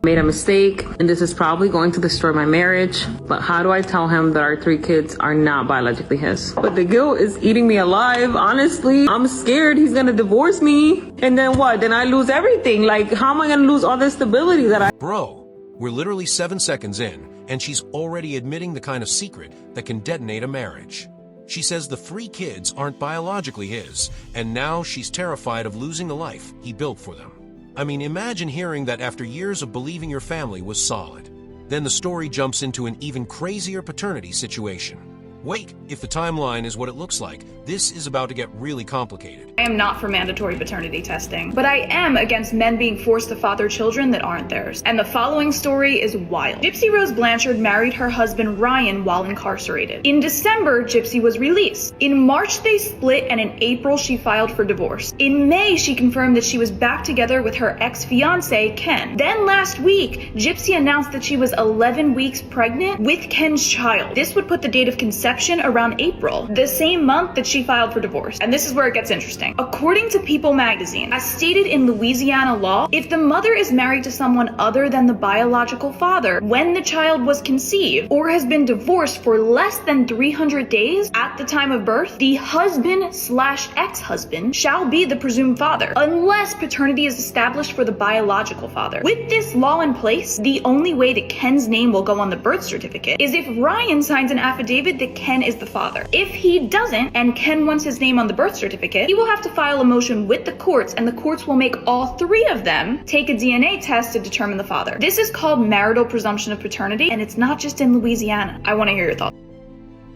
made a mistake and this is probably going to destroy my marriage, but how do I tell him that our 3 kids are not biologically his? But the guilt is eating me alive. Honestly, I'm scared he's gonna divorce me. And then what? Then I lose everything. Like, how am I gonna lose all this stability that I... Bro, we're literally 7 seconds in, and she's already admitting the kind of secret that can detonate a marriage. She says the 3 kids aren't biologically his, and now she's terrified of losing the life he built for them. I mean, imagine hearing that after years of believing your family was solid. Then the story jumps into an even crazier paternity situation. Wait, if the timeline is what it looks like, this is about to get really complicated. I am not for mandatory paternity testing, but I am against men being forced to father children that aren't theirs. And the following story is wild. Gypsy Rose Blanchard married her husband Ryan while incarcerated. In December, Gypsy was released. In March, they split, and in April, she filed for divorce. In May, she confirmed that she was back together with her ex-fiance, Ken. Then last week, Gypsy announced that she was 11 weeks pregnant with Ken's child. This would put the date of conception around April, the same month that she filed for divorce. And this is where it gets interesting. According to People magazine, as stated in Louisiana law, if the mother is married to someone other than the biological father when the child was conceived or has been divorced for less than 300 days at the time of birth, the husband/ex-husband shall be the presumed father, unless paternity is established for the biological father. With this law in place, the only way that Ken's name will go on the birth certificate is if Ryan signs an affidavit that Ken is the father. If he doesn't, and Ken wants his name on the birth certificate, he will have to file a motion with the courts, and the courts will make all 3 of them take a DNA test to determine the father. This is called marital presumption of paternity, and it's not just in Louisiana. I want to hear your thoughts.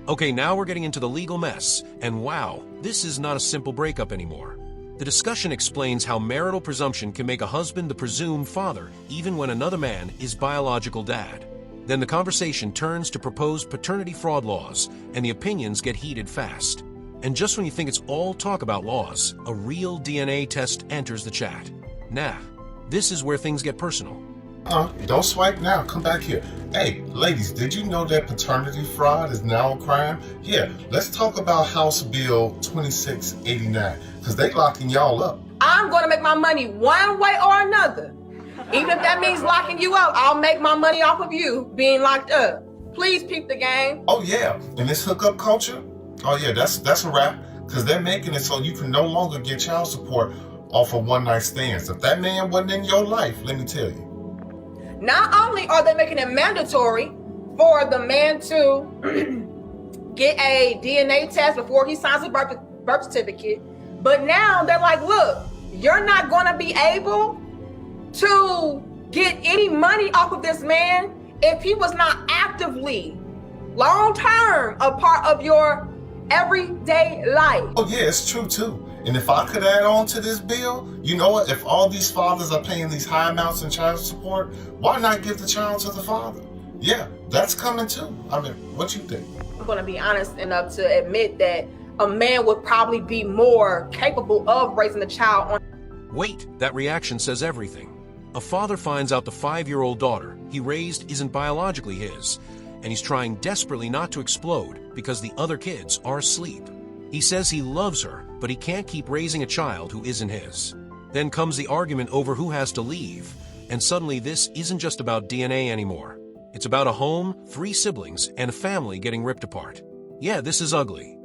Okay, now we're getting into the legal mess, and wow, this is not a simple breakup anymore. The discussion explains how marital presumption can make a husband the presumed father, even when another man is biological dad. Then the conversation turns to proposed paternity fraud laws, and the opinions get heated fast. And just when you think it's all talk about laws, a real DNA test enters the chat. Nah, this is where things get personal. Don't swipe now. Come back here. Hey, ladies, did you know that paternity fraud is now a crime? Yeah, let's talk about House Bill 2689, because they locking y'all up. I'm going to make my money one way or another. Even if that means locking you up, I'll make my money off of you being locked up. Please peep the game. Oh yeah, and this hookup culture? Oh yeah, that's a wrap, because they're making it so you can no longer get child support off of one-night stands. If that man wasn't in your life, let me tell you. Not only are they making it mandatory for the man to get a DNA test before he signs a birth certificate, but now they're like, look, you're not going to be able to get any money off of this man if he was not actively, long-term, a part of your everyday life. Oh yeah, it's true too. And if I could add on to this bill, you know what? If all these fathers are paying these high amounts in child support, why not give the child to the father? Yeah, that's coming too. I mean, what you think? I'm going to be honest enough to admit that a man would probably be more capable of raising a child on. Wait, that reaction says everything. A father finds out the 5-year-old daughter he raised isn't biologically his, and he's trying desperately not to explode because the other kids are asleep. He says he loves her, but he can't keep raising a child who isn't his. Then comes the argument over who has to leave, and suddenly this isn't just about DNA anymore. It's about a home, 3 siblings, and a family getting ripped apart. Yeah, this is ugly.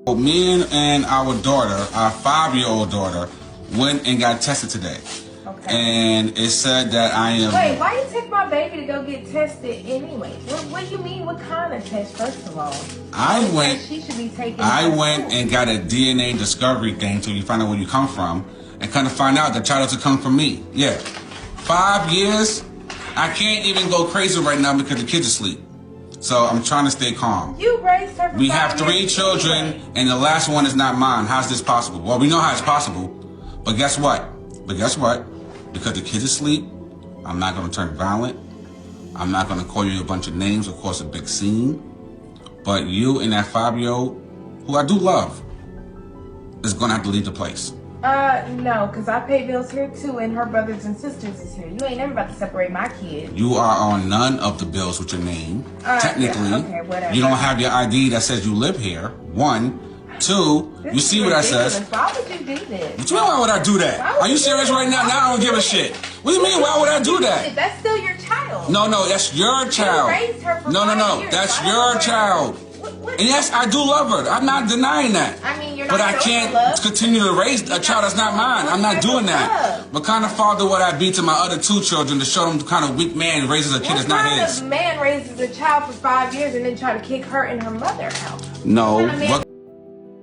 Me and our daughter, our 5-year-old daughter, went and got tested today. Okay. And it said that I am... Wait, why you take my baby to go get tested anyway? What do you mean, what kind of test, first of all? I went and got a DNA discovery thing so you find out where you come from and kind of find out the child doesn't come from me. Yeah. 5 years, I can't even go crazy right now because the kids are asleep. So I'm trying to stay calm. You raised her for 5 We have 3 years children anyway. and the last one is not mine. How's this possible? Well, we know how it's possible. But guess what? Because the kids are asleep, I'm not going to turn violent. I'm not going to call you a bunch of names or cause a big scene. But you and that 5-year-old, who I do love, is going to have to leave the place. No, because I pay bills here too, and her brothers and sisters is here. You ain't never about to separate my kid. You are on none of the bills with your name. Technically, yeah, okay, whatever. You don't have your ID that says you live here. 1. 2, you see what that says. Why would you do this? What you mean, why would I do that? Are you serious right now? Now I don't give a shit. What do you mean, why would I do that? That's still child. No, that's your child. You raised her for No, 5 years. that's I don't your know child. what- And yes, I do love her. I'm not denying that. I mean, you're not But I showing can't love. continue to raise a child that's not mine. I'm not doing that. What kind of father would I be to my other 2 children to show them the kind of weak man raises a kid that's not his? What kind of man raises a child for 5 years and then try to kick her and her mother out? No. What kind of man-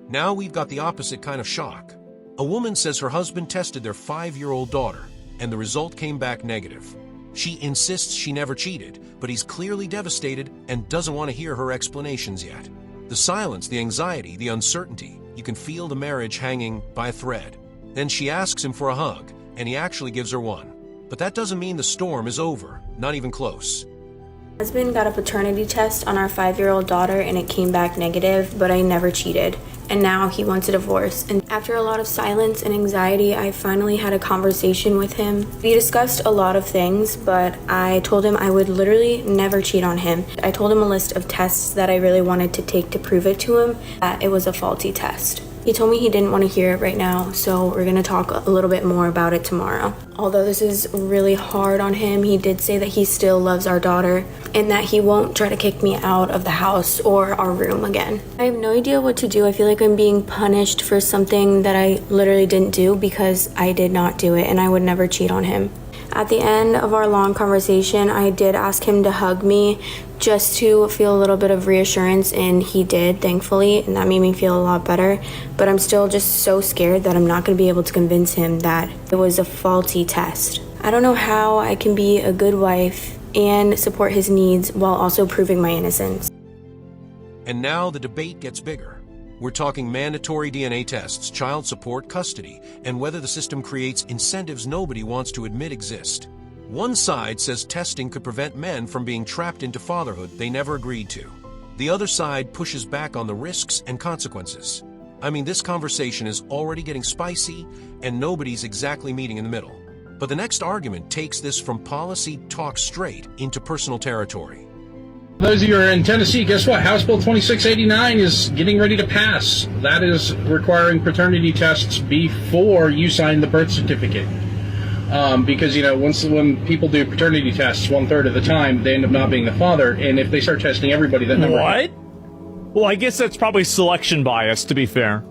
Now we've got the opposite kind of shock. A woman says her husband tested their 5-year-old daughter, and the result came back negative. She insists she never cheated, but he's clearly devastated and doesn't want to hear her explanations yet. The silence, the anxiety, the uncertainty, you can feel the marriage hanging by a thread. Then she asks him for a hug, and he actually gives her one. But that doesn't mean the storm is over, not even close. My husband got a paternity test on our 5-year-old daughter and it came back negative, but I never cheated. And now he wants a divorce. And after a lot of silence and anxiety, I finally had a conversation with him. We discussed a lot of things, but I told him I would literally never cheat on him. I told him a list of tests that I really wanted to take to prove it to him that it was a faulty test. He told me he didn't want to hear it right now, so we're going to talk a little bit more about it tomorrow. Although this is really hard on him, he did say that he still loves our daughter and that he won't try to kick me out of the house or our room again. I have no idea what to do. I feel like I'm being punished for something that I literally didn't do because I did not do it and I would never cheat on him. At the end of our long conversation, I did ask him to hug me just to feel a little bit of reassurance, and he did, thankfully, and that made me feel a lot better. But I'm still just so scared that I'm not going to be able to convince him that it was a faulty test. I don't know how I can be a good wife and support his needs while also proving my innocence. And now the debate gets bigger. We're talking mandatory DNA tests, child support, custody, and whether the system creates incentives nobody wants to admit exist. One side says testing could prevent men from being trapped into fatherhood they never agreed to. The other side pushes back on the risks and consequences. I mean, this conversation is already getting spicy, and nobody's exactly meeting in the middle. But the next argument takes this from policy talk straight into personal territory. Those of you who are in Tennessee, guess what? House Bill 2689 is getting ready to pass. That is requiring paternity tests before you sign the birth certificate. Because, you know, when people do paternity tests, 1/3 of the time, they end up not being the father. And if they start testing everybody, that number What? Well, I guess that's probably selection bias, to be fair.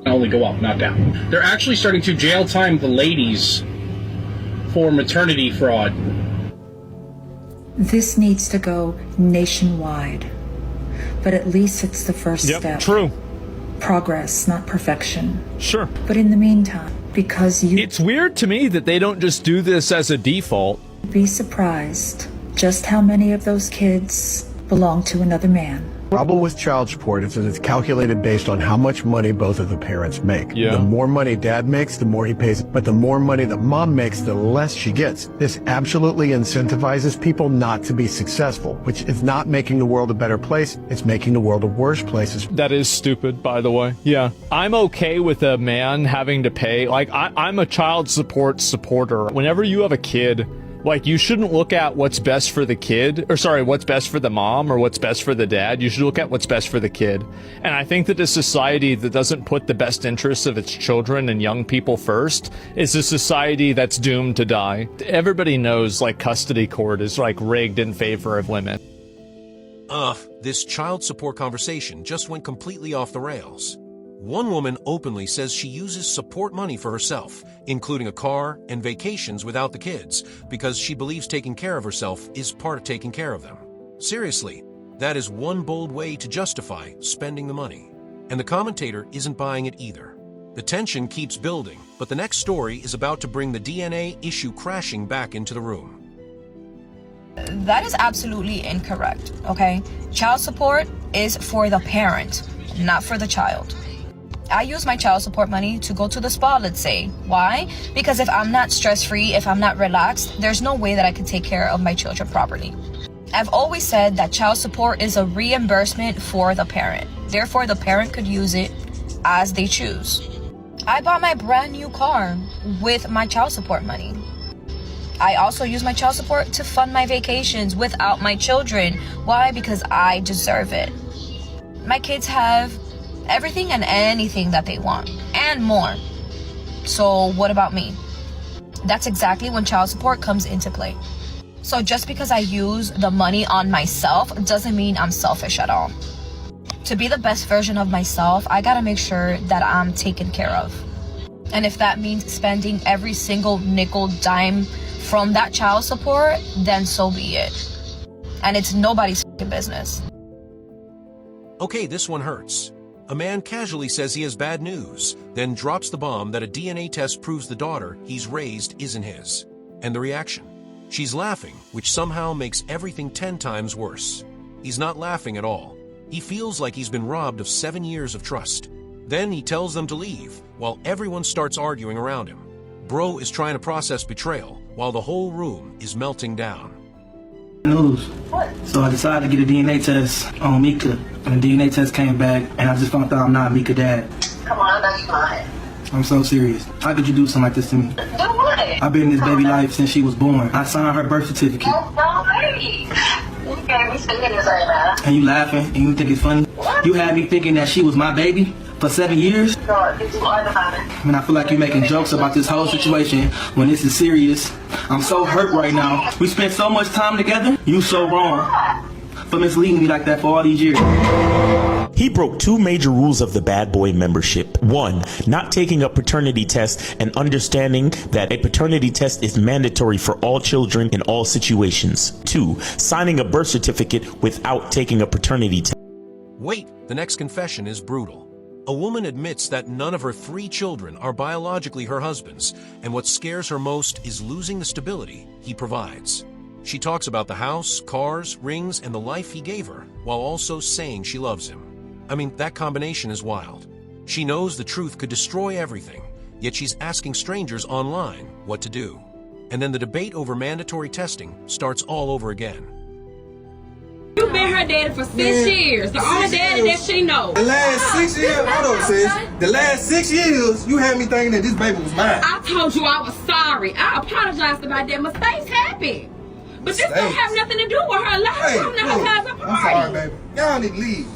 can only go up, not down. They're actually starting to jail time the ladies for maternity fraud. This needs to go nationwide, but at least it's the first step. True. Progress, not perfection. Sure. But in the meantime, because It's weird to me that they don't just do this as a default. be surprised just how many of those kids belong to another man. Problem with child support is that it's calculated based on how much money both of the parents make. Yeah. The more money dad makes, the more he pays, but the more money that mom makes, the less she gets. This absolutely incentivizes people not to be successful, which is not making the world a better place, it's making the world a worse place. That is stupid, by the way. Yeah. I'm okay with a man having to pay. Like, I'm a child support supporter. Whenever you have a kid, like, you shouldn't look at what's best for the kid, or sorry, what's best for the mom or what's best for the dad. You should look at what's best for the kid. And I think that a society that doesn't put the best interests of its children and young people first is a society that's doomed to die. Everybody knows, like, custody court is, like, rigged in favor of women. This child support conversation just went completely off the rails. One woman openly says she uses support money for herself, including a car and vacations without the kids, because she believes taking care of herself is part of taking care of them. Seriously, that is one bold way to justify spending the money. And the commentator isn't buying it either. The tension keeps building, but the next story is about to bring the DNA issue crashing back into the room. That is absolutely incorrect, okay? Child support is for the parent, not for the child. I use my child support money to go to the spa, let's say. Why? Because if I'm not stress-free, if I'm not relaxed, there's no way that I can take care of my children properly. I've always said that child support is a reimbursement for the parent. Therefore, the parent could use it as they choose. I bought my brand new car with my child support money. I also use my child support to fund my vacations without my children. Why? Because I deserve it. My kids have everything and anything that they want, and more. So what about me? That's exactly when child support comes into play. So just because I use the money on myself doesn't mean I'm selfish at all. To be the best version of myself, I gotta make sure that I'm taken care of. And if that means spending every single nickel, dime from that child support, then so be it. And it's nobody's business. Okay, this one hurts. A man casually says he has bad news, then drops the bomb that a DNA test proves the daughter he's raised isn't his. And the reaction? She's laughing, which somehow makes everything 10 times worse. He's not laughing at all. He feels like he's been robbed of 7 years of trust. Then he tells them to leave, while everyone starts arguing around him. Bro is trying to process betrayal, while the whole room is melting down. News. So I decided to get a DNA test on Mika, and the DNA test came back, and I just found out I'm not Mika's dad. Come on, that's lying. I'm so serious. How could you do something like this to me? Do what? I've been in this baby life since she was born. I signed her birth certificate. No, baby. You can't be speaking this right now. And you laughing, and you think it's funny? What? You had me thinking that she was my baby for 7 years? No, it's too hard to find it. I mean, I feel like you're making jokes about this whole situation when this is serious. I'm so hurt right now. We spent so much time together. You so wrong for misleading me like that for all these years. He broke 2 major rules of the Bad Boy membership. 1, not taking a paternity test and understanding that a paternity test is mandatory for all children in all situations. 2, signing a birth certificate without taking a paternity test. Wait, the next confession is brutal. A woman admits that none of her 3 children are biologically her husband's, and what scares her most is losing the stability he provides. She talks about the house, cars, rings, and the life he gave her, while also saying she loves him. I mean, that combination is wild. She knows the truth could destroy everything, yet she's asking strangers online what to do. And then the debate over mandatory testing starts all over again. You've been her daddy for 6 years. The only daddy that she knows. The last 6 years, hold on, sis. The last 6 years, you had me thinking that this baby was mine. I told you I was sorry. I apologized about that. Mistakes happen. But this don't have nothing to do with her life. Hey, I'm not her cousin party. I'm sorry, baby. Y'all need to leave.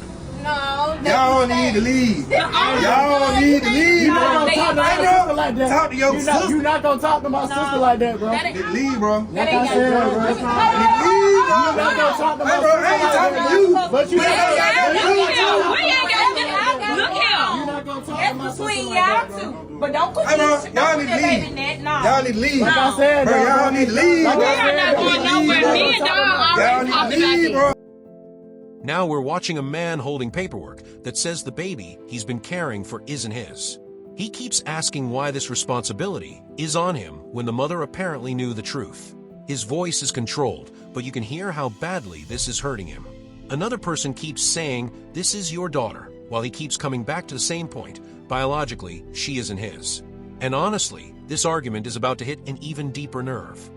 No. Y'all need to leave. Y'all need to leave. You're not gonna talk to my sister like that. Talk to your sister. You're not gonna talk to my sister like that, bro. Leave, bro. Like I said, bro. Leave. You're not gonna talk to my sister like that. I ain't talking to you. But you ain't Look here. You're not gonna talk to my sister Between like y'all that, bro. two. But don't put y'all need to leave. Y'all need to leave. Like I said, bro, y'all need to leave. We are not going nowhere. Me and Dog already talked about this. Now we're watching a man holding paperwork that says the baby he's been caring for isn't his. He keeps asking why this responsibility is on him when the mother apparently knew the truth. His voice is controlled, but you can hear how badly this is hurting him. Another person keeps saying, "This is your daughter," while he keeps coming back to the same point. Biologically, she isn't his. And honestly, this argument is about to hit an even deeper nerve.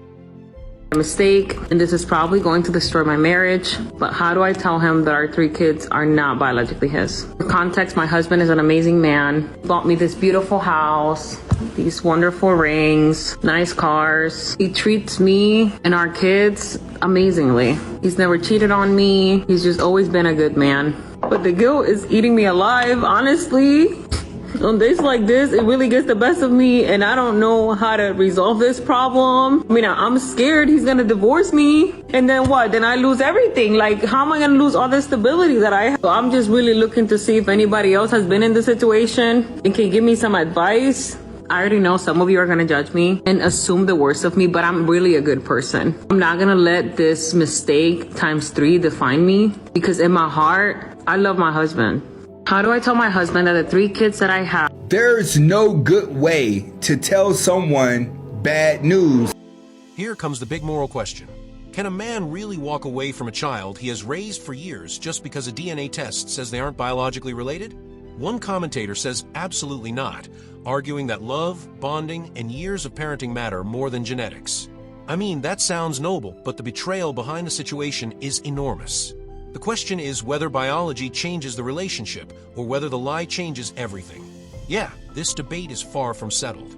A mistake, and this is probably going to destroy my marriage, but how do I tell him that our 3 kids are not biologically his? For context, my husband is an amazing man. He bought me this beautiful house, these wonderful rings, nice cars. He treats me and our kids amazingly. He's never cheated on me. He's just always been a good man. But the guilt is eating me alive, honestly. On days like this, it really gets the best of me, and I don't know how to resolve this problem. I mean, I'm scared he's gonna divorce me, and then what? Then I lose everything. Like, how am I gonna lose all the stability that I have? So I'm just really looking to see if anybody else has been in this situation and can give me some advice. I already know some of you are gonna judge me and assume the worst of me, but I'm really a good person. I'm not gonna let this mistake times 3 define me, because in my heart, I love my husband. How do I tell my husband that the 3 kids that I have... There's no good way to tell someone bad news. Here comes the big moral question. Can a man really walk away from a child he has raised for years just because a DNA test says they aren't biologically related? One commentator says absolutely not, arguing that love, bonding, and years of parenting matter more than genetics. I mean, that sounds noble, but the betrayal behind the situation is enormous. The question is whether biology changes the relationship or whether the lie changes everything. Yeah, this debate is far from settled.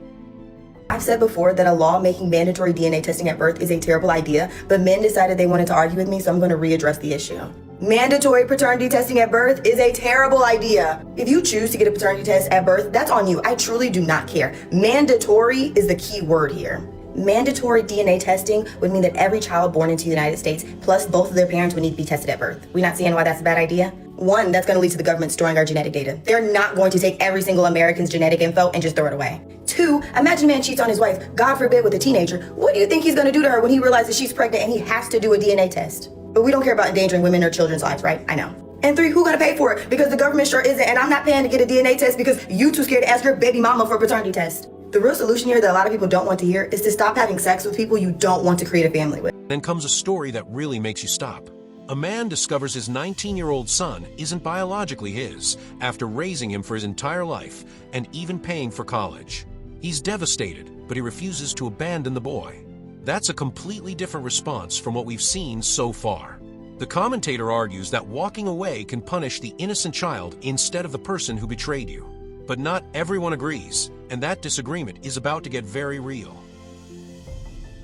I've said before that a law making mandatory DNA testing at birth is a terrible idea, but men decided they wanted to argue with me, so I'm going to readdress the issue. Mandatory paternity testing at birth is a terrible idea. If you choose to get a paternity test at birth, that's on you. I truly do not care. Mandatory is the key word here. Mandatory DNA testing would mean that every child born into the United States, plus both of their parents, would need to be tested at birth. We not seeing why that's a bad idea? One, that's going to lead to the government storing our genetic data. They're not going to take every single American's genetic info and just throw it away. Two, imagine a man cheats on his wife, God forbid with a teenager. What do you think he's going to do to her when he realizes she's pregnant and he has to do a DNA test? But we don't care about endangering women or children's lives, right? I know. And three, who gonna pay for it? Because the government sure isn't, and I'm not paying to get a DNA test because you too scared to ask your baby mama for a paternity test. The real solution here that a lot of people don't want to hear is to stop having sex with people you don't want to create a family with. Then comes a story that really makes you stop. A man discovers his 19-year-old son isn't biologically his after raising him for his entire life and even paying for college. He's devastated, but he refuses to abandon the boy. That's a completely different response from what we've seen so far. The commentator argues that walking away can punish the innocent child instead of the person who betrayed you. But not everyone agrees, and that disagreement is about to get very real.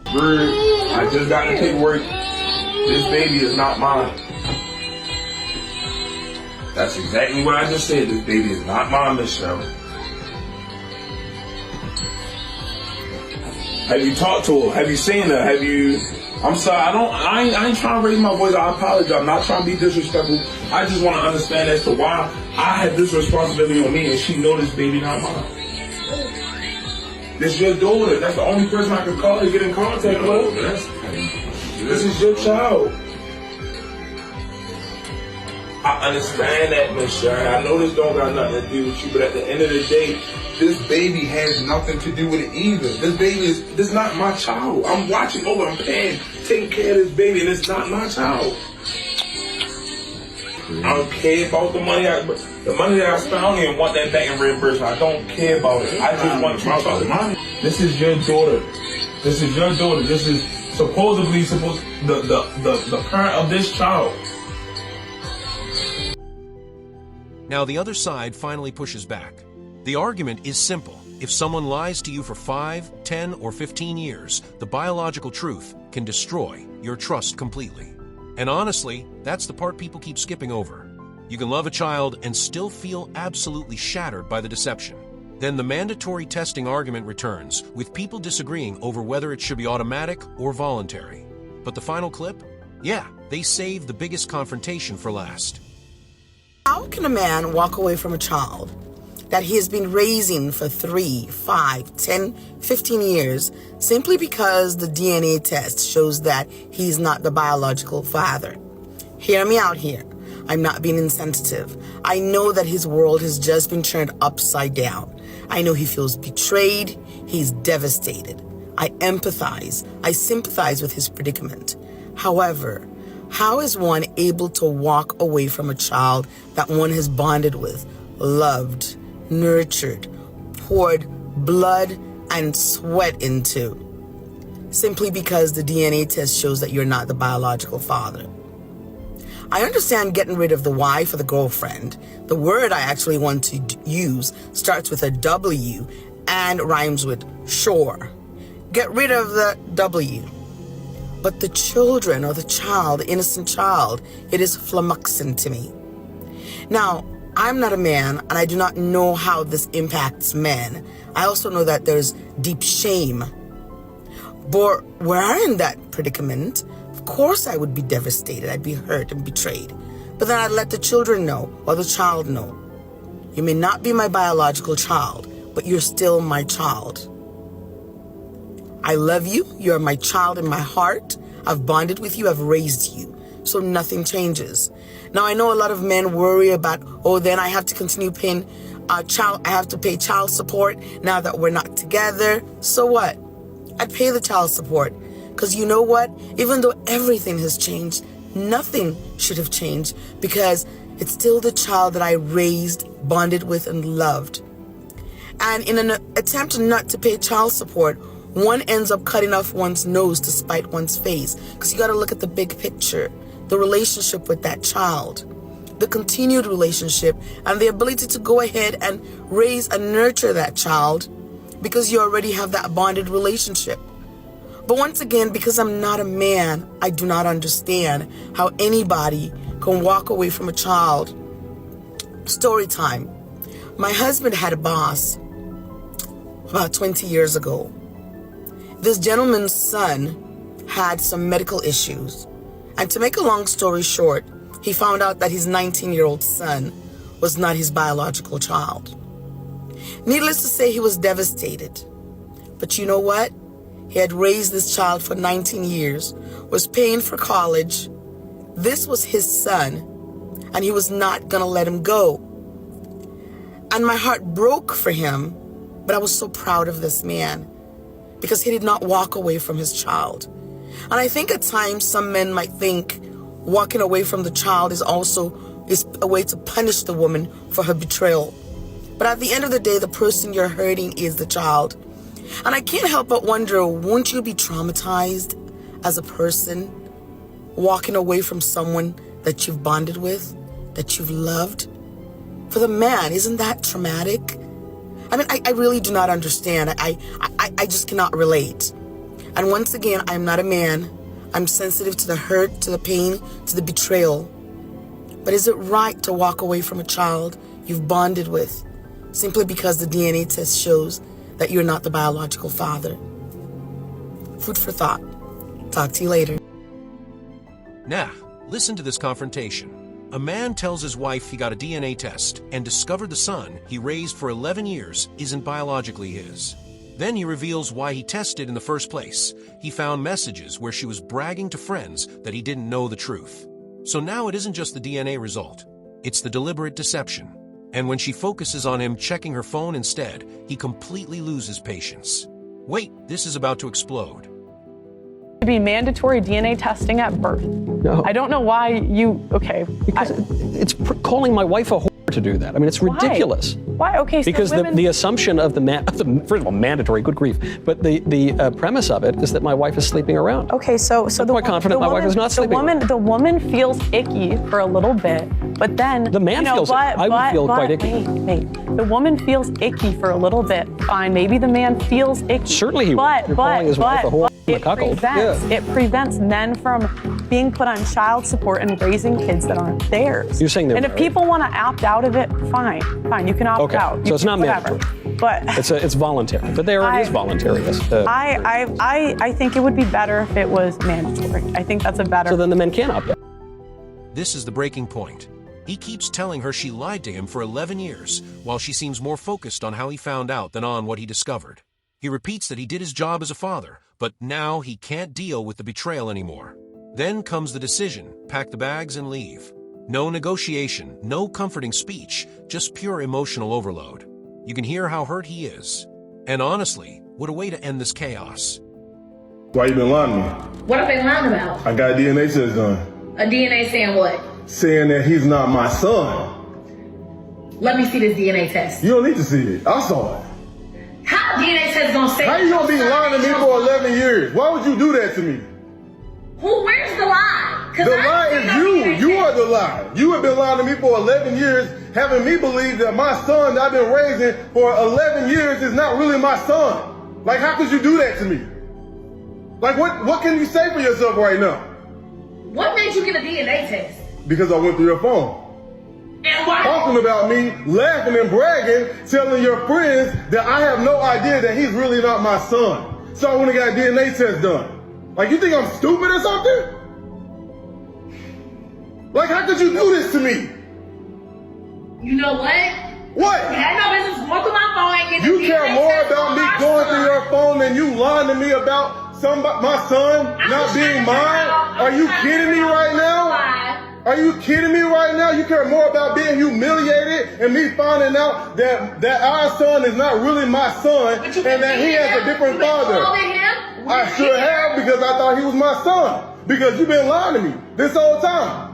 I just got the paperwork. This baby is not mine. That's exactly what I just said. This baby is not mine, Miss Shirley. Have you talked to her? Have you seen her? Have you... I'm sorry, I ain't trying to raise my voice. I apologize. I'm not trying to be disrespectful. I just want to understand as to why I had this responsibility on me and she know this baby not mine. This your daughter. That's the only person I can call to get in contact with. This is your child. I understand that, Miss Sharon. I know this don't got nothing to do with you, but at the end of the day, this baby has nothing to do with it either. This is not my child. I'm watching over, I'm taking care of this baby, and it's not my child. I don't care about the money that I spent. I don't even want that back in reimbursement. I don't care about it. I just want my child. This is your daughter. This is your daughter. This is supposedly the parent of this child. Now the other side finally pushes back. The argument is simple. If someone lies to you for 5, 10, or 15 years, the biological truth can destroy your trust completely. And honestly, that's the part people keep skipping over. You can love a child and still feel absolutely shattered by the deception. Then the mandatory testing argument returns, with people disagreeing over whether it should be automatic or voluntary. But the final clip? Yeah, they saved the biggest confrontation for last. How can a man walk away from a child that he has been raising for 3, 5, 10, 15 years simply because the DNA test shows that he's not the biological father? Hear me out here. I'm not being insensitive. I know that his world has just been turned upside down. I know he feels betrayed. He's devastated. I empathize. I sympathize with his predicament. However, how is one able to walk away from a child that one has bonded with, loved, nurtured, poured blood and sweat into, simply because the DNA test shows that you're not the biological father? I understand getting rid of the wife or the girlfriend. The word I actually want to use starts with a W and rhymes with sure. Get rid of the W. But the children or the child, the innocent child, it is flummoxing to me. Now, I'm not a man and I do not know how this impacts men. I also know that there's deep shame. But were I in that predicament, of course I would be devastated. I'd be hurt and betrayed. But then I'd let the children know or the child know. You may not be my biological child, but you're still my child. I love you. You're my child in my heart. I've bonded with you. I've raised you. So nothing changes. Now, I know a lot of men worry about, oh, then I have to continue paying I have to pay child support now that we're not together. So what? I'd pay the child support. Because you know what? Even though everything has changed, nothing should have changed because it's still the child that I raised, bonded with, and loved. And in an attempt not to pay child support, one ends up cutting off one's nose to spite one's face. Because you got to look at the big picture, the relationship with that child, the continued relationship, and the ability to go ahead and raise and nurture that child because you already have that bonded relationship. But once again, because I'm not a man, I do not understand how anybody can walk away from a child. Story time. My husband had a boss about 20 years ago. This gentleman's son had some medical issues. And to make a long story short, he found out that his 19-year-old son was not his biological child. Needless to say, he was devastated. But you know what? He had raised this child for 19 years, was paying for college. This was his son, and he was not going to let him go. And my heart broke for him, but I was so proud of this man because he did not walk away from his child. And I think at times some men might think walking away from the child is a way to punish the woman for her betrayal. But at the end of the day, the person you're hurting is the child. And I can't help but wonder, won't you be traumatized as a person walking away from someone that you've bonded with, that you've loved? For the man, isn't that traumatic? I mean, I really do not understand. I just cannot relate. And once again, I'm not a man. I'm sensitive to the hurt, to the pain, to the betrayal. But is it right to walk away from a child you've bonded with simply because the DNA test shows that you're not the biological father? Food for thought. Talk to you later. Now, listen to this confrontation. A man tells his wife he got a DNA test and discovered the son he raised for 11 years isn't biologically his. Then he reveals why he tested in the first place. He found messages where she was bragging to friends that he didn't know the truth. So now it isn't just the DNA result, it's the deliberate deception. And when she focuses on him checking her phone instead, he completely loses patience. Wait, this is about to explode. To be mandatory DNA testing at birth. No. I don't know why you, okay. Because it's calling my wife a whore to do that. I mean, it's ridiculous. Why? Okay, so because women... the assumption of first of all, mandatory, good grief, but the premise of it is that my wife is sleeping around. Okay, so I'm quite confident my wife is not sleeping around. The woman feels icky for a little bit, but then the man feels it. I would feel quite icky. Wait. The woman feels icky for a little bit. Fine, maybe the man feels icky. Certainly he would. You're calling his wife a whore. It prevents men from being put on child support and raising kids that aren't theirs. You're saying they're And if people want to opt out of it, fine, you can opt out. So it's not whatever. mandatory. But it's voluntary. But there is voluntary. I think it would be better if it was mandatory. I think that's a better. So then the men can opt out. This is the breaking point. He keeps telling her she lied to him for 11 years, while she seems more focused on how he found out than on what he discovered. He repeats that he did his job as a father, but now he can't deal with the betrayal anymore. Then comes the decision, pack the bags and leave. No negotiation, no comforting speech, just pure emotional overload. You can hear how hurt he is. And honestly, what a way to end this chaos. Why you been lying to me? What have they lied about? I got a DNA test done. A DNA saying what? Saying that he's not my son. Let me see this DNA test. You don't need to see it. I saw it. How DNA test gonna say? How you gonna be lying to me for 11 years? Why would you do that to me? Where's the lie? The lie is you. You are the lie. You have been lying to me for 11 years, having me believe that my son that I've been raising for 11 years is not really my son. Like, how could you do that to me? Like, what can you say for yourself right now? What made you get a DNA test? Because I went through your phone. And why? Talking about me, laughing and bragging, telling your friends that I have no idea that he's really not my son. So I went and got a DNA test done. Like, you think I'm stupid or something? Like, how could you do this to me? You know what? What? You had no business going through my phone and getting You care more about me going through your phone than you lying to me about my son not being mine? Are you kidding me right now? Are you kidding me right now? You care more about being humiliated and me finding out that our son is not really my son and that he has a different father. I should have, because I thought he was my son. Because you've been lying to me this whole time.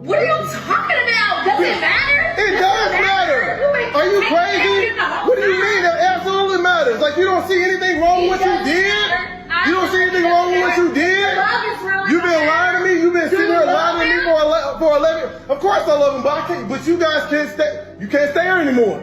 What are you talking about? Does it matter? It does matter. Are you crazy? What do you mean? That absolutely matters. Like, you don't see anything wrong with what you did? You don't see anything wrong with what you did? You've been lying to me. You've been sitting there lying to me for 11. Of course I love him, but you guys can't stay. You can't stay here anymore.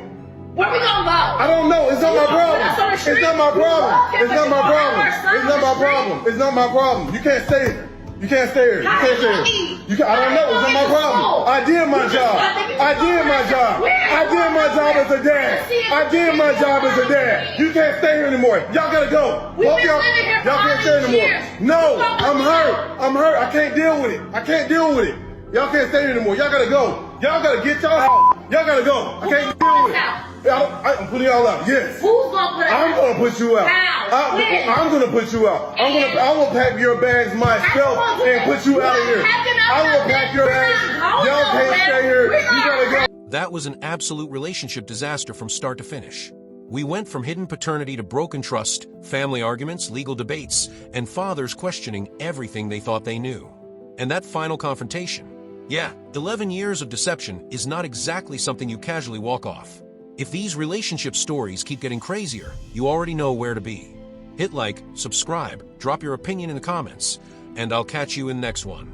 Where we gonna go? I don't know. It's not my problem. It's not my problem. It's not my problem. It's not my problem. It's not my problem. You can't stay here. You can't stay here. You can't stay here. I don't know. It's not my problem. I did my job. I did my job. I did my job as a dad. I did my job as a dad. You can't stay here anymore. Y'all gotta go. Y'all can't stay anymore. No, I'm hurt. I'm hurt. I can't deal with it. I can't deal with it. Y'all can't stay here anymore. Y'all gotta go. Y'all gotta get y'all out. Y'all gotta go. I can't deal with it. I'm putting y'all out. Yes. Who's gonna put I'm gonna put you out. I'm gonna put you out. I'm gonna pack your bags myself and put you out of here. I'm gonna pack your bags. Y'all can't stay here. You gotta go. That was an absolute relationship disaster from start to finish. We went from hidden paternity to broken trust, family arguments, legal debates, and fathers questioning everything they thought they knew. And that final confrontation. Yeah, 11 years of deception is not exactly something you casually walk off. If these relationship stories keep getting crazier, you already know where to be. Hit like, subscribe, drop your opinion in the comments, and I'll catch you in the next one.